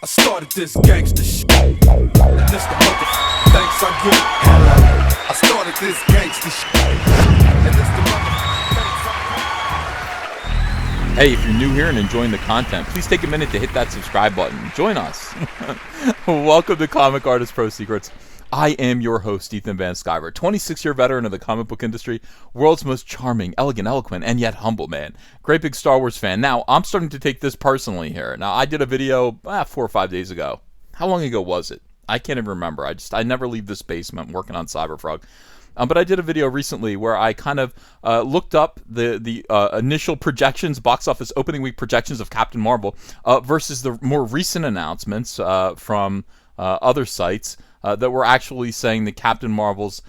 I started this gangster shit. And this the mother thanks I get. Hello. I started this gangster shit. And this the mother thanks I get. Hey, if you're new here and enjoying the content, please take a minute to hit that subscribe button. Join us. Welcome to Comic Artist Pro Secrets. I am your host, Ethan Van Sciver, 26-year veteran of the comic book industry, world's most charming, elegant, eloquent, and yet humble man. Great big Star Wars fan. Now, I'm starting to take this personally here. Now, I did a video 4 or 5 days ago. How long ago was it? I can't even remember. I never leave this basement working on Cyberfrog. But I did a video recently where I kind of looked up the initial projections, box office opening week projections of Captain Marvel versus the more recent announcements from other sites that were actually saying that Captain Marvel's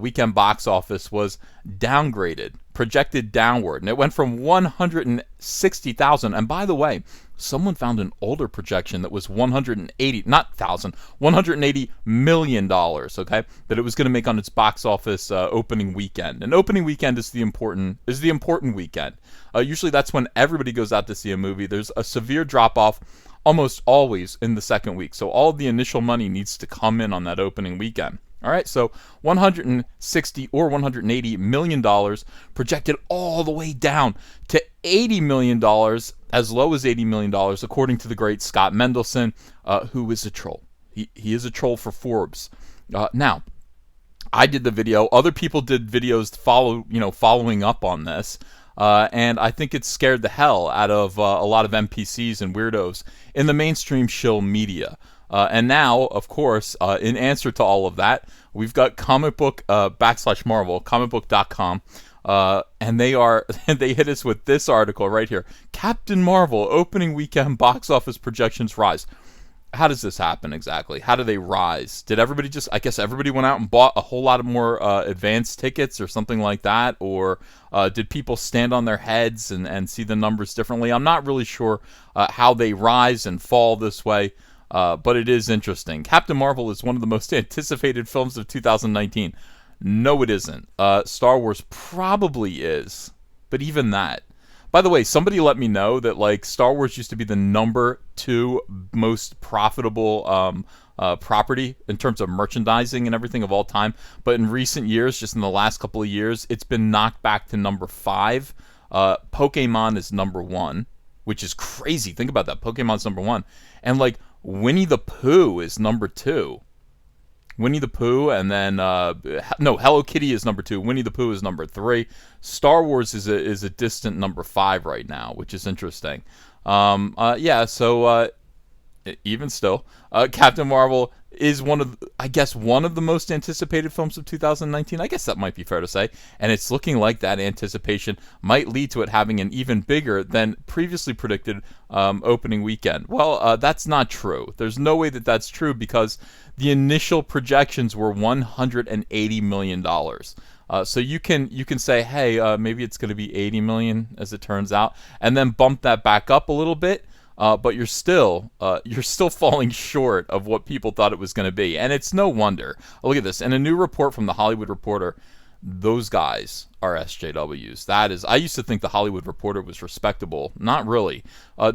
weekend box office was downgraded, projected downward. And it went from 160,000. And by the way, someone found an older projection that was 180, not thousand, $180 million, okay, that it was going to make on its box office opening weekend. And opening weekend is the important weekend. Usually that's when everybody goes out to see a movie. There's a severe drop-off almost always in the second week. So all of the initial money needs to come in on that opening weekend. All right, so 160 or $180 million projected all the way down to $80 million, as low as $80 million, according to the great Scott Mendelson, who is a troll. He is a troll for Forbes. Now, I did the video. Other people did videos following up on this. And I think it scared the hell out of a lot of NPCs and weirdos in the mainstream shill media. And now, of course, in answer to all of that, we've got comic book /Marvel, comicbook.com, and they hit us with this article right here. Captain Marvel opening weekend box office projections rise. How does this happen exactly? How do they rise? Did everybody I guess everybody went out and bought a whole lot of more advanced tickets or something like that? Or did people stand on their heads and see the numbers differently? I'm not really sure how they rise and fall this way, but it is interesting. Captain Marvel is one of the most anticipated films of 2019. No, it isn't. Star Wars probably is, but even that. By the way, somebody let me know that Star Wars used to be the number 2 most profitable property in terms of merchandising and everything of all time. But in recent years, just in the last couple of years, it's been knocked back to number 5. Pokemon is number 1, which is crazy. Think about that. Pokemon's number 1. And Winnie the Pooh is number 2. Winnie the Pooh, and then Hello Kitty is number 2. Winnie the Pooh is number 3. Star Wars is a distant number 5 right now, which is interesting. So even still, Captain Marvel is one of the most anticipated films of 2019. I guess that might be fair to say, and it's looking like that anticipation might lead to it having an even bigger than previously predicted opening weekend. Well, that's not true. There's no way that that's true because the initial projections were $180 million. So you can say, hey, maybe it's going to be 80 million as it turns out, and then bump that back up a little bit. But you're still falling short of what people thought it was going to be, and it's no wonder. Look at this. In a new report from The Hollywood Reporter, those guys are SJWs. That is, I used to think The Hollywood Reporter was respectable. Not really.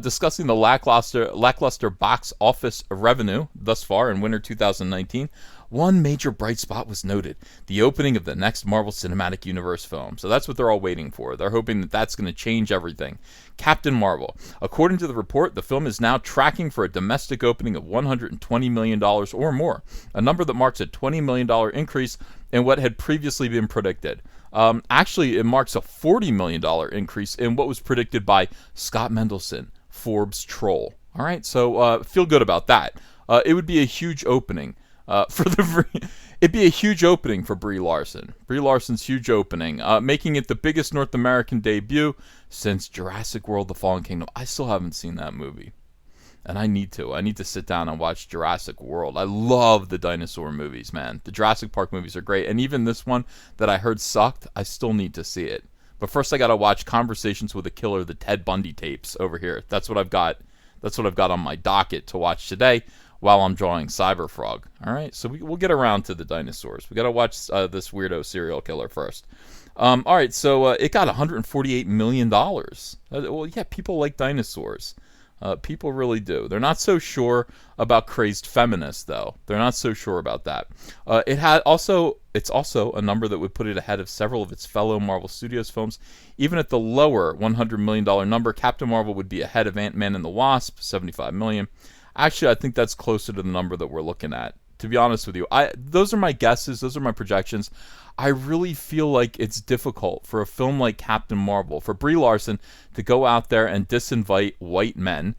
Discussing the lackluster box office revenue thus far in winter 2019, one major bright spot was noted: the opening of the next Marvel Cinematic Universe film. So that's what they're all waiting for. They're hoping that that's going to change everything. Captain Marvel. According to the report, the film is now tracking for a domestic opening of $120 million or more, a number that marks a $20 million increase in what had previously been predicted. Actually, it marks a $40 million increase in what was predicted by Scott Mendelson, Forbes troll. All right, so feel good about that. It would be a huge opening. It'd be a huge opening for Brie Larson. Brie Larson's huge opening, making it the biggest North American debut since Jurassic World: The Fallen Kingdom. I still haven't seen that movie, and I need to. I need to sit down and watch Jurassic World. I love the dinosaur movies, man. The Jurassic Park movies are great, and even this one that I heard sucked, I still need to see it. But first, I gotta watch Conversations with a Killer, the Ted Bundy tapes over here. That's what I've got. That's what I've got on my docket to watch today while I'm drawing Cyberfrog. All right, so we'll get around to the dinosaurs. We got to watch this weirdo serial killer first. All right, so it got $148 million. Well, yeah, people like dinosaurs. People really do. They're not so sure about crazed feminists, though. They're not so sure about that. It's also a number that would put it ahead of several of its fellow Marvel Studios films. Even at the lower $100 million number, Captain Marvel would be ahead of Ant-Man and the Wasp, $75 million. Actually, I think that's closer to the number that we're looking at. To be honest with you, those are my guesses. Those are my projections. I really feel like it's difficult for a film like Captain Marvel, for Brie Larson to go out there and disinvite white men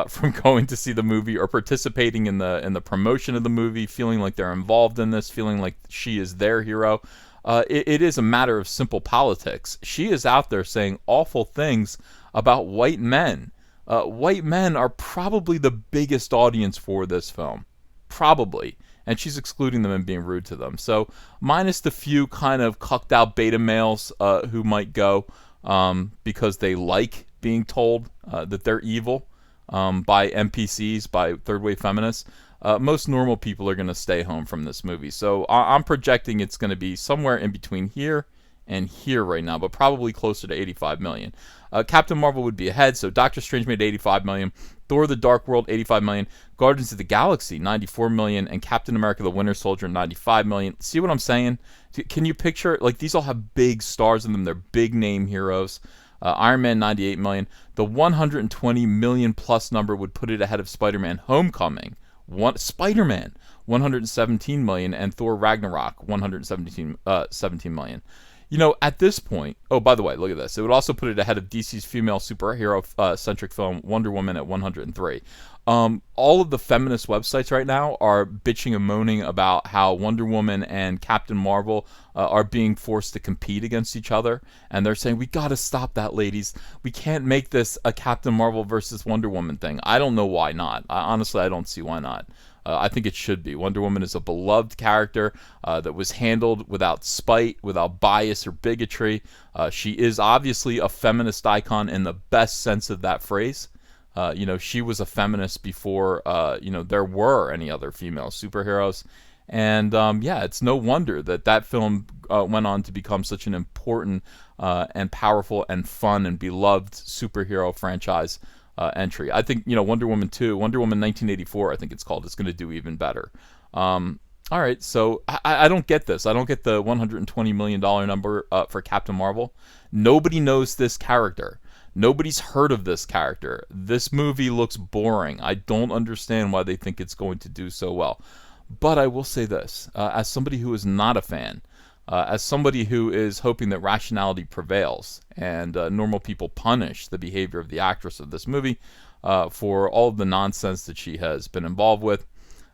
from going to see the movie or participating in the promotion of the movie, feeling like they're involved in this, feeling like she is their hero. It is a matter of simple politics. She is out there saying awful things about white men. White men are probably the biggest audience for this film. Probably. And she's excluding them and being rude to them. So, minus the few kind of cucked out beta males who might go because they like being told that they're evil by NPCs, by third wave feminists, most normal people are going to stay home from this movie. So, I'm projecting it's going to be somewhere in between here and here right now, but probably closer to 85 million. Captain Marvel would be ahead, so Doctor Strange made 85 million, Thor the Dark World 85 million, Guardians of the Galaxy 94 million, and Captain America the Winter Soldier 95 million. See what I'm saying? Can you picture, like, these all have big stars in them, they're big name heroes. Iron Man 98 million. The 120 million plus number would put it ahead of Spider-Man Homecoming. Spider-Man 117 million, and Thor Ragnarok 17 million. You know, at this point, oh, by the way, look at this. It would also put it ahead of DC's female superhero-centric film Wonder Woman at 103. All of the feminist websites right now are bitching and moaning about how Wonder Woman and Captain Marvel are being forced to compete against each other. And they're saying, we got to stop that, ladies. We can't make this a Captain Marvel versus Wonder Woman thing. I don't know why not. Honestly, I don't see why not. I think it should be. Wonder Woman is a beloved character that was handled without spite, without bias or bigotry. She is obviously a feminist icon in the best sense of that phrase. She was a feminist before, there were any other female superheroes. And, it's no wonder that film went on to become such an important and powerful and fun and beloved superhero franchise entry. I think, Wonder Woman 2, Wonder Woman 1984, I think it's called, is going to do even better. All right, so I don't get this. I don't get the $120 million number for Captain Marvel. Nobody knows this character. Nobody's heard of this character. This movie looks boring. I don't understand why they think it's going to do so well. But I will say this, as somebody who is not a fan, as somebody who is hoping that rationality prevails and normal people punish the behavior of the actress of this movie for all of the nonsense that she has been involved with,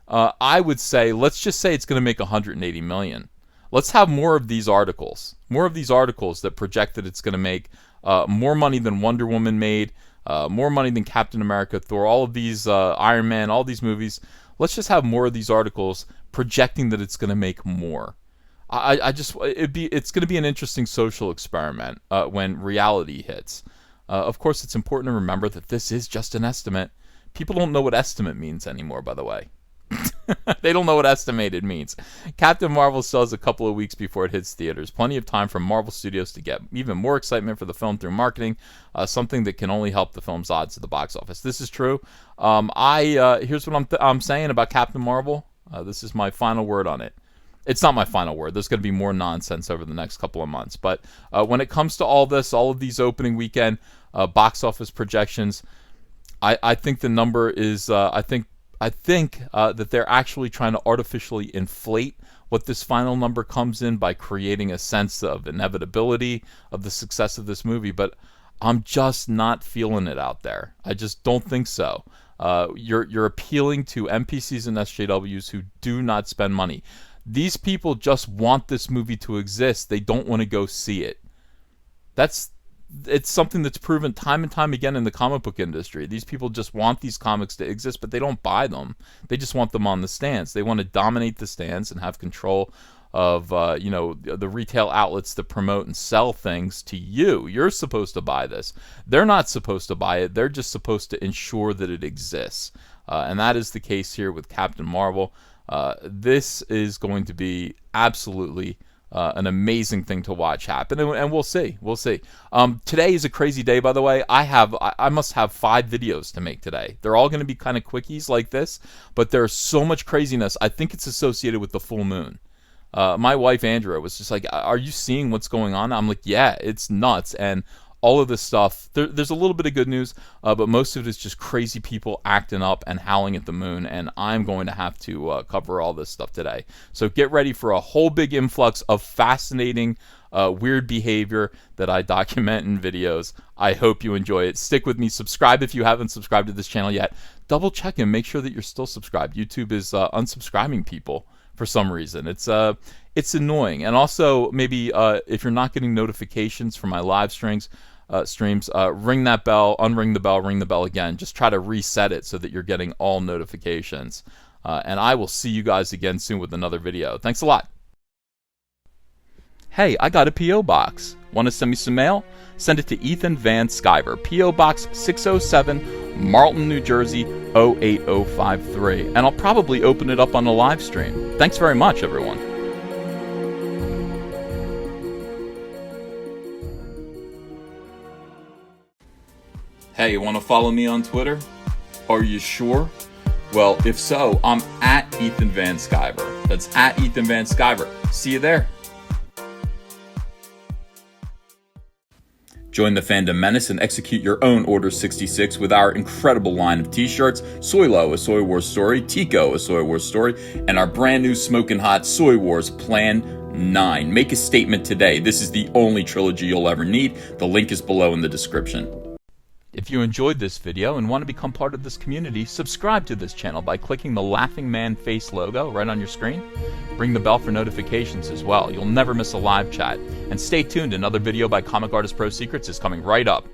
I would say, let's just say it's going to make 180 million. Let's have more of these articles that project that it's going to make more money than Wonder Woman made, more money than Captain America, Thor, all of these Iron Man, all these movies. Let's just have more of these articles projecting that it's going to make more. It's going to be an interesting social experiment when reality hits. Of course, it's important to remember that this is just an estimate. People don't know what estimate means anymore, by the way. They don't know what estimated means. Captain Marvel sells a couple of weeks before it hits theaters. Plenty of time for Marvel Studios to get even more excitement for the film through marketing, something that can only help the film's odds at the box office. This is true. Here's what I'm saying about Captain Marvel. This is my final word on it. It's not my final word. There's going to be more nonsense over the next couple of months. But when it comes to all of these opening weekend box office projections, I think the number is, I think that they're actually trying to artificially inflate what this final number comes in by creating a sense of inevitability of the success of this movie. But I'm just not feeling it out there. I just don't think so. You're appealing to NPCs and SJWs who do not spend money. These people just want this movie to exist. They don't want to go see it. It's something that's proven time and time again in the comic book industry. These people just want these comics to exist, but they don't buy them. They just want them on the stands. They want to dominate the stands and have control of the retail outlets that promote and sell things to you. You're supposed to buy this. They're not supposed to buy it. They're just supposed to ensure that it exists. And that is the case here with Captain Marvel. This is going to be absolutely an amazing thing to watch happen, and we'll see. Today is a crazy day, by the way. I must have 5 videos to make today. They're all going to be kind of quickies like this, but there's so much craziness. I think it's associated with the full moon. My wife Andrea was just like, "Are you seeing what's going on?" I'm like, "Yeah, it's nuts." And all of this stuff, there's a little bit of good news, but most of it is just crazy people acting up and howling at the moon, and I'm going to have to cover all this stuff today. So get ready for a whole big influx of fascinating, weird behavior that I document in videos. I hope you enjoy it. Stick with me. Subscribe if you haven't subscribed to this channel yet. Double check and make sure that you're still subscribed. YouTube is unsubscribing people for some reason. It's annoying. And also, maybe if you're not getting notifications from my live streams, ring that bell, unring the bell, ring the bell again. Just try to reset it so that you're getting all notifications. And I will see you guys again soon with another video. Thanks a lot. Hey, I got a P.O. box. Want to send me some mail? Send it to Ethan Van Sciver, P.O. Box 607, Marlton, New Jersey, 08053. And I'll probably open it up on a live stream. Thanks very much, everyone. Hey, you want to follow me on Twitter? Are you sure? Well, if so, I'm at Ethan Van Sciver. That's at Ethan Van Sciver. See you there. Join the Fandom Menace and execute your own Order 66 with our incredible line of t-shirts, Soylo, a Soy Wars story, Tico, a Soy Wars story, and our brand new smoking hot Soy Wars Plan 9. Make a statement today. This is the only trilogy you'll ever need. The link is below in the description. If you enjoyed this video and want to become part of this community, subscribe to this channel by clicking the laughing man face logo right on your screen. Ring the bell for notifications as well. You'll never miss a live chat. And stay tuned, another video by Comic Artist Pro Secrets is coming right up.